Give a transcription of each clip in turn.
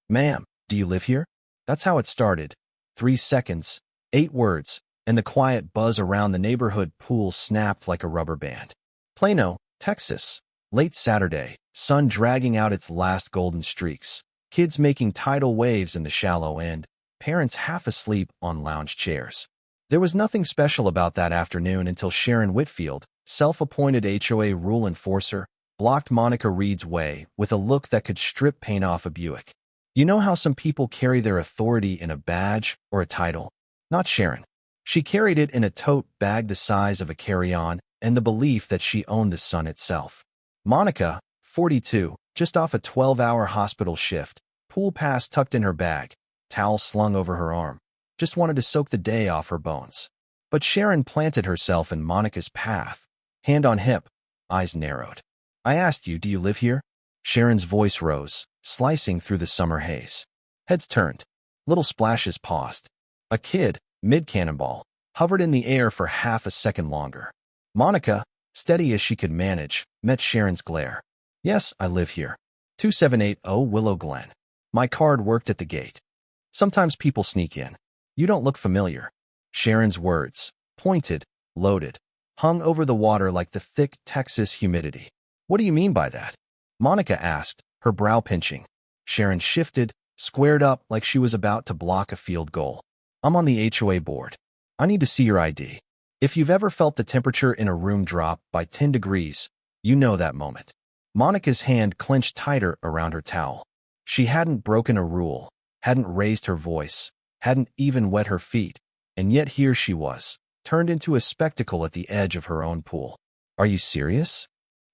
Ma'am, do you live here? That's how it started. 3 seconds, 8 words, and the quiet buzz around the neighborhood pool snapped like a rubber band. Plano, Texas. Late Saturday, sun dragging out its last golden streaks. Kids making tidal waves in the shallow end, parents half asleep on lounge chairs. There was nothing special about that afternoon until Sharon Whitfield, self-appointed HOA rule enforcer, blocked Monica Reed's way with a look that could strip paint off a Buick. You know how some people carry their authority in a badge or a title? Not Sharon. She carried it in a tote bag the size of a carry-on and the belief that she owned the sun itself. Monica, 42, just off a 12-hour hospital shift, pool pass tucked in her bag, towel slung over her arm, just wanted to soak the day off her bones. But Sharon planted herself in Monica's path, hand on hip, eyes narrowed. I asked you, do you live here? Sharon's voice rose, slicing through the summer haze. Heads turned. Little splashes paused. A kid, mid-cannonball, hovered in the air for half a second longer. Monica, steady as she could manage, met Sharon's glare. Yes, I live here. 2780 Willow Glen. My card worked at the gate. Sometimes people sneak in. You don't look familiar. Sharon's words, pointed, loaded, hung over the water like the thick Texas humidity. What do you mean by that? Monica asked, her brow pinching. Sharon shifted, squared up like she was about to block a field goal. I'm on the HOA board. I need to see your ID. If you've ever felt the temperature in a room drop by 10 degrees, you know that moment. Monica's hand clenched tighter around her towel. She hadn't broken a rule, hadn't raised her voice, hadn't even wet her feet, and yet here she was, turned into a spectacle at the edge of her own pool. Are you serious?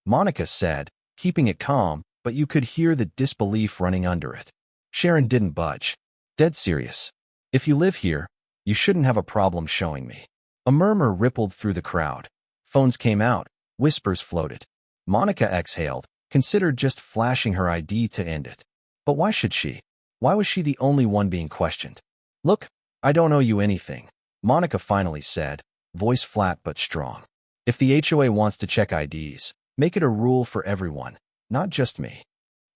Monica said, keeping it calm, but you could hear the disbelief running under it. Sharon didn't budge. Dead serious. If you live here, you shouldn't have a problem showing me. A murmur rippled through the crowd. Phones came out, whispers floated. Monica exhaled, considered just flashing her ID to end it. But why should she? Why was she the only one being questioned? Look, I don't owe you anything, Monica finally said, voice flat but strong. If the HOA wants to check IDs, make it a rule for everyone, not just me.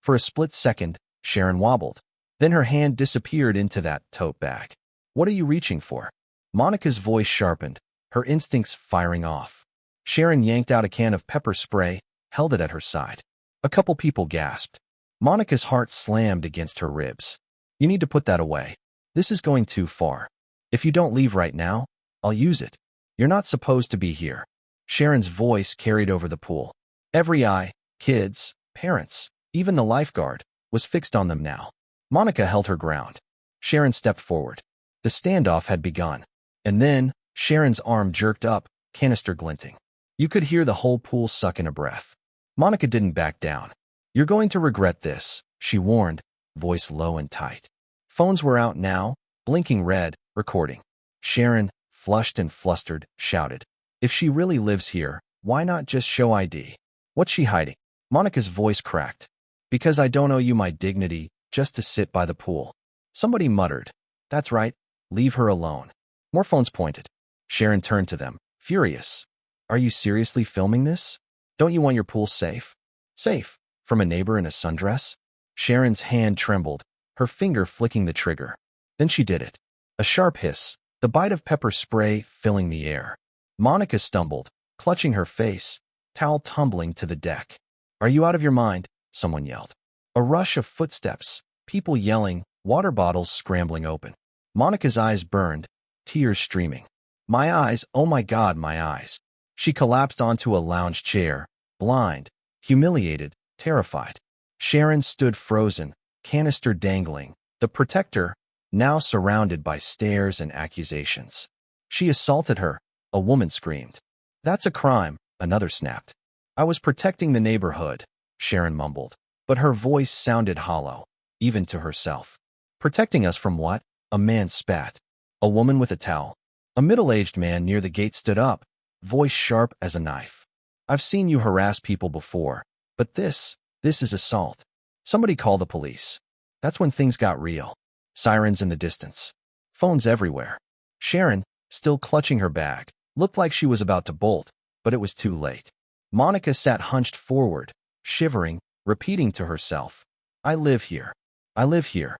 For a split second, Sharon wobbled. Then her hand disappeared into that tote bag. What are you reaching for? Monica's voice sharpened, her instincts firing off. Sharon yanked out a can of pepper spray, held it at her side. A couple people gasped. Monica's heart slammed against her ribs. You need to put that away. This is going too far. If you don't leave right now, I'll use it. You're not supposed to be here. Sharon's voice carried over the pool. Every eye, kids, parents, even the lifeguard, was fixed on them now. Monica held her ground. Sharon stepped forward. The standoff had begun. And then, Sharon's arm jerked up, canister glinting. You could hear the whole pool suck in a breath. Monica didn't back down. You're going to regret this, she warned, voice low and tight. Phones were out now, blinking red, recording. Sharon, flushed and flustered, shouted. If she really lives here, why not just show ID? What's she hiding? Monica's voice cracked. Because I don't owe you my dignity, just to sit by the pool. Somebody muttered. That's right, leave her alone. More phones pointed. Sharon turned to them, furious. Are you seriously filming this? Don't you want your pool safe? Safe? From a neighbor in a sundress? Sharon's hand trembled, her finger flicking the trigger. Then she did it. A sharp hiss, the bite of pepper spray filling the air. Monica stumbled, clutching her face, towel tumbling to the deck. Are you out of your mind? Someone yelled. A rush of footsteps, people yelling, water bottles scrambling open. Monica's eyes burned, tears streaming. My eyes, oh my God, my eyes. She collapsed onto a lounge chair, blind, humiliated, terrified. Sharon stood frozen, canister dangling, the protector, now surrounded by stares and accusations. She assaulted her, a woman screamed. That's a crime, another snapped. I was protecting the neighborhood, Sharon mumbled, but her voice sounded hollow, even to herself. Protecting us from what? A man spat. A woman with a towel. A middle-aged man near the gate stood up, voice sharp as a knife. I've seen you harass people before, but this is assault. Somebody call the police. That's when things got real. Sirens in the distance. Phones everywhere. Sharon, still clutching her bag, looked like she was about to bolt, but it was too late. Monica sat hunched forward, shivering, repeating to herself, I live here. I live here.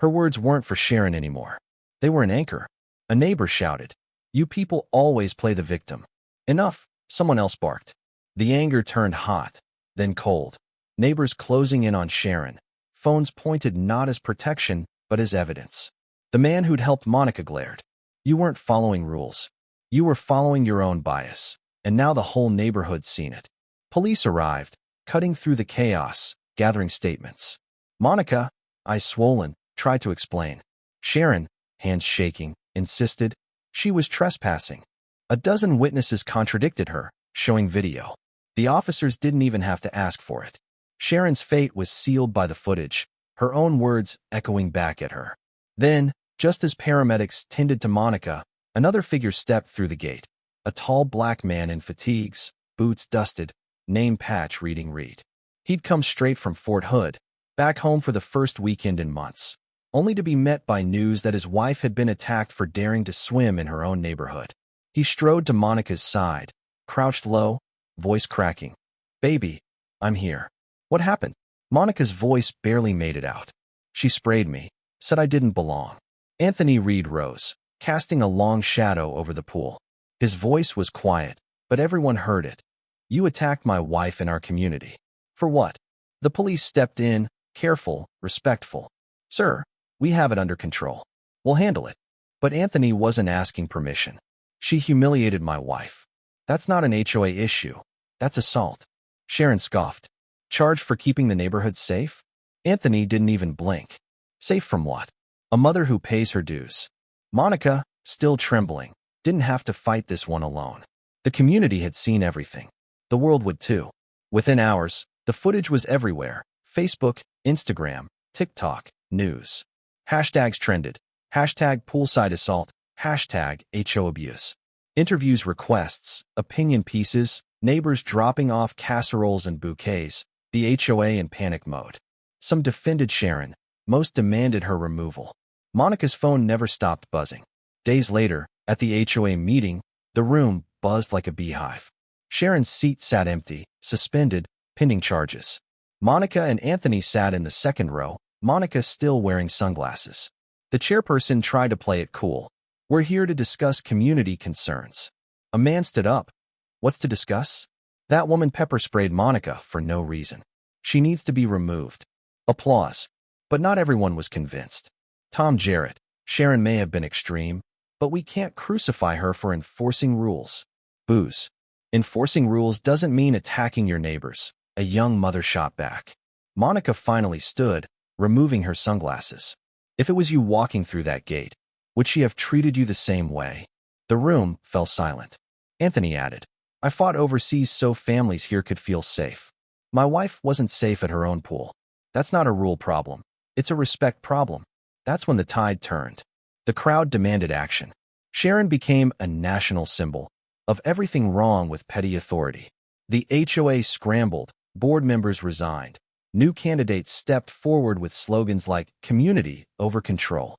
Her words weren't for Sharon anymore. They were an anchor. A neighbor shouted, "You people always play the victim." "Enough," someone else barked. The anger turned hot, then cold. Neighbors closing in on Sharon. Phones pointed not as protection, but as evidence. The man who'd helped Monica glared. "You weren't following rules. You were following your own bias. And now the whole neighborhood's seen it." Police arrived, cutting through the chaos, gathering statements. Monica, eyes swollen, tried to explain. Sharon, hands shaking, insisted she was trespassing. A dozen witnesses contradicted her, showing video. The officers didn't even have to ask for it. Sharon's fate was sealed by the footage, her own words echoing back at her. Then, just as paramedics tended to Monica, another figure stepped through the gate. A tall black man in fatigues, boots dusted, name patch reading Reed. He'd come straight from Fort Hood, back home for the first weekend in months, only to be met by news that his wife had been attacked for daring to swim in her own neighborhood. He strode to Monica's side, crouched low, voice cracking. "Baby, I'm here." "What happened?" Monica's voice barely made it out. "She sprayed me, said I didn't belong." Anthony Reed rose, casting a long shadow over the pool. His voice was quiet, but everyone heard it. "You attacked my wife in our community. For what?" The police stepped in, careful, respectful. "Sir, we have it under control. We'll handle it." But Anthony wasn't asking permission. "She humiliated my wife. That's not an HOA issue. That's assault." Sharon scoffed. "Charged for keeping the neighborhood safe?" Anthony didn't even blink. "Safe from what?" "A mother who pays her dues." Monica, still trembling, didn't have to fight this one alone. The community had seen everything. The world would too. Within hours, the footage was everywhere. Facebook, Instagram, TikTok, news. Hashtags trended. Hashtag poolside assault. Hashtag HO abuse. Interviews requests, opinion pieces, neighbors dropping off casseroles and bouquets, the HOA in panic mode. Some defended Sharon, most demanded her removal. Monica's phone never stopped buzzing. Days later, at the HOA meeting, the room buzzed like a beehive. Sharon's seat sat empty, suspended, pending charges. Monica and Anthony sat in the second row, Monica still wearing sunglasses. The chairperson tried to play it cool. "We're here to discuss community concerns." A man stood up. "What's to discuss?" That woman pepper-sprayed Monica for no reason. "She needs to be removed." Applause. But not everyone was convinced. Tom Jarrett, "Sharon may have been extreme, but we can't crucify her for enforcing rules." Boos. "Enforcing rules doesn't mean attacking your neighbors," a young mother shot back. Monica finally stood, removing her sunglasses. "If it was you walking through that gate, would she have treated you the same way?" The room fell silent. Anthony added, "I fought overseas so families here could feel safe. My wife wasn't safe at her own pool. That's not a rule problem. It's a respect problem." That's when the tide turned. The crowd demanded action. Sharon became a national symbol of everything wrong with petty authority. The HOA scrambled, board members resigned. New candidates stepped forward with slogans like "community over control."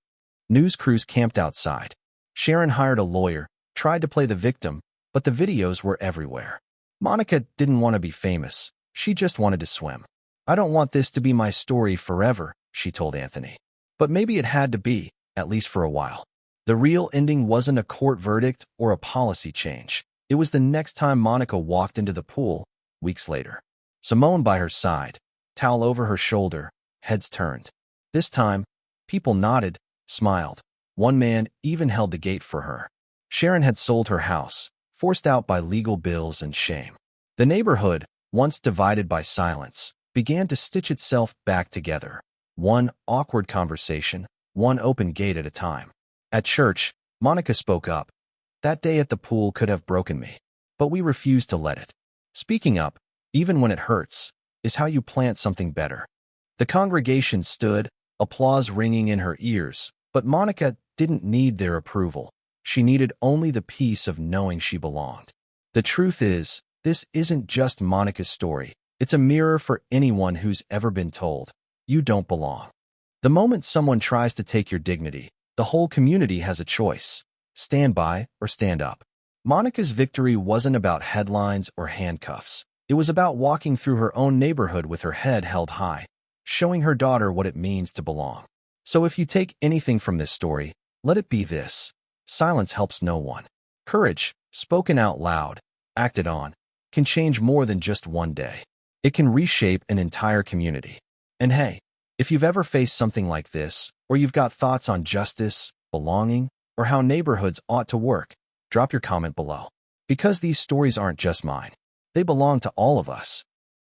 News crews camped outside. Sharon hired a lawyer, tried to play the victim, but the videos were everywhere. Monica didn't want to be famous. She just wanted to swim. "I don't want this to be my story forever," she told Anthony. But maybe it had to be, at least for a while. The real ending wasn't a court verdict or a policy change. It was the next time Monica walked into the pool, weeks later. Simone by her side, towel over her shoulder, heads turned. This time, people nodded, smiled. One man even held the gate for her. Sharon had sold her house, forced out by legal bills and shame. The neighborhood, once divided by silence, began to stitch itself back together. One awkward conversation, one open gate at a time. At church, Monica spoke up. "That day at the pool could have broken me, but we refused to let it." Speaking up, even when it hurts, is how you plant something better. The congregation stood, applause ringing in her ears, but Monica didn't need their approval. She needed only the peace of knowing she belonged. The truth is, this isn't just Monica's story. It's a mirror for anyone who's ever been told, "You don't belong." The moment someone tries to take your dignity, the whole community has a choice: stand by or stand up. Monica's victory wasn't about headlines or handcuffs. It was about walking through her own neighborhood with her head held high, showing her daughter what it means to belong. So if you take anything from this story, let it be this. Silence helps no one. Courage, spoken out loud, acted on, can change more than just one day. It can reshape an entire community. And hey, if you've ever faced something like this, or you've got thoughts on justice, belonging, or how neighborhoods ought to work, drop your comment below. Because these stories aren't just mine. They belong to all of us.